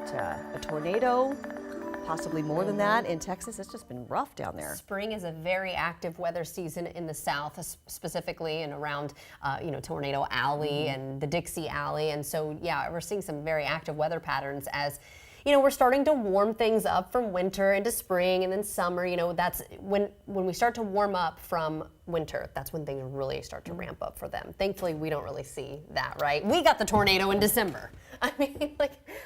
got a tornado, possibly more than that in Texas. It's just been rough down there. Spring is a very active weather season in the south, specifically and around, Tornado Alley and the Dixie Alley. And so, yeah, we're seeing some very active weather patterns as we're starting to warm things up from winter into spring and then summer. That's when we start to warm up from winter, that's when things really start to ramp up for them. Thankfully, we don't really see that, right? We got the tornado in December. I mean,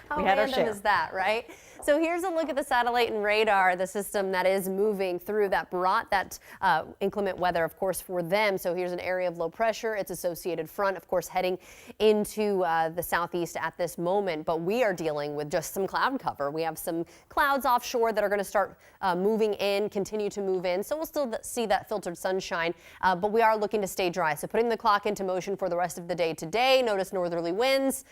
how random is that, right? So here's a look at the satellite and radar, the system that is moving through that brought that inclement weather, of course, for them. So here's an area of low pressure, its associated front, of course, heading into the southeast at this moment. But we are dealing with just some cloud cover. We have some clouds offshore that are going to start moving in, continue to move in. So we'll still see that filtered sunshine, but we are looking to stay dry. So putting the clock into motion for the rest of the day today, notice northerly winds.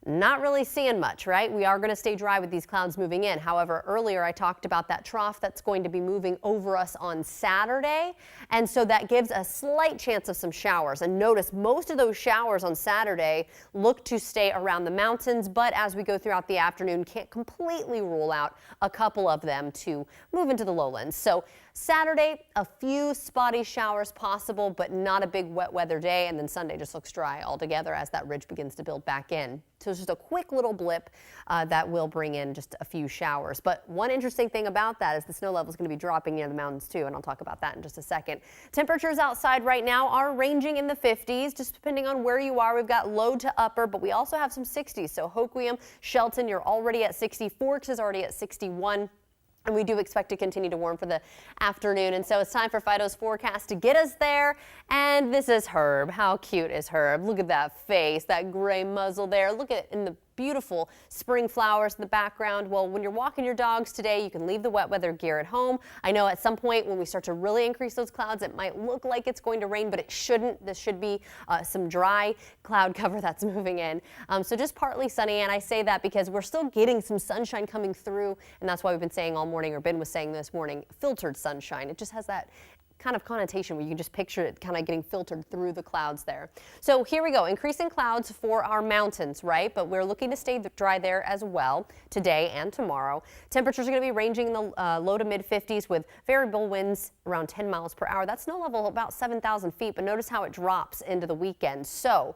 Not really seeing much, right? We are going to stay dry with these clouds moving in. However, earlier I talked about that trough that's going to be moving over us on Saturday. And so that gives a slight chance of some showers. And notice most of those showers on Saturday look to stay around the mountains. But as we go throughout the afternoon, can't completely rule out a couple of them to move into the lowlands. So Saturday, a few spotty showers possible, but not a big wet weather day. And then Sunday just looks dry altogether as that ridge begins to build back in. So it's just a quick little blip that will bring in just a few showers. But one interesting thing about that is the snow level is going to be dropping near the mountains too, and I'll talk about that in just a second. Temperatures outside right now are ranging in the 50s, just depending on where you are. We've got low to upper, but we also have some 60s. So Hoquiam, Shelton, you're already at 60. Forks is already at 61. And we do expect to continue to warm for the afternoon. And so it's time for Fido's forecast to get us there. And this is Herb. How cute is Herb? Look at that face, that gray muzzle there. Look at it in the beautiful spring flowers in the background. Well, when you're walking your dogs today, you can leave the wet weather gear at home. I know at some point when we start to really increase those clouds, it might look like it's going to rain, but it shouldn't. This should be some dry cloud cover that's moving in. So just partly sunny, and I say that because we're still getting some sunshine coming through, and that's why we've been saying all morning, or Ben was saying this morning, filtered sunshine. It just has that kind of connotation where you can just picture it kind of getting filtered through the clouds there. So here we go, increasing clouds for our mountains, right? But we're looking to stay dry there as well today and tomorrow. Temperatures are going to be ranging in the low to mid 50s with variable winds around 10 miles per hour. That snow level about 7,000 feet, but notice how it drops into the weekend. So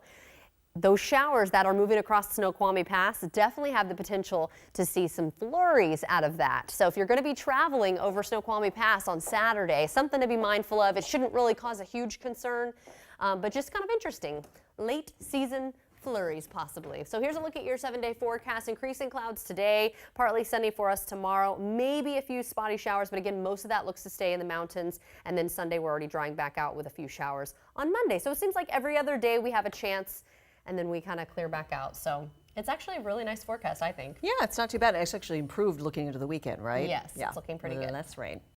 those showers that are moving across the Snoqualmie Pass definitely have the potential to see some flurries out of that. So if you're going to be traveling over Snoqualmie Pass on Saturday, something to be mindful of. It shouldn't really cause a huge concern, but just kind of interesting. Late season flurries possibly. So here's a look at your 7-day forecast. Increasing clouds today, partly sunny for us tomorrow, maybe a few spotty showers, but again, most of that looks to stay in the mountains. And then Sunday, we're already drying back out with a few showers on Monday. So it seems like every other day we have a chance, and then we kind of clear back out. So it's actually a really nice forecast, I think. Yeah, it's not too bad. It's actually improved looking into the weekend, right? Yes, yeah. It's looking pretty good. Less rain.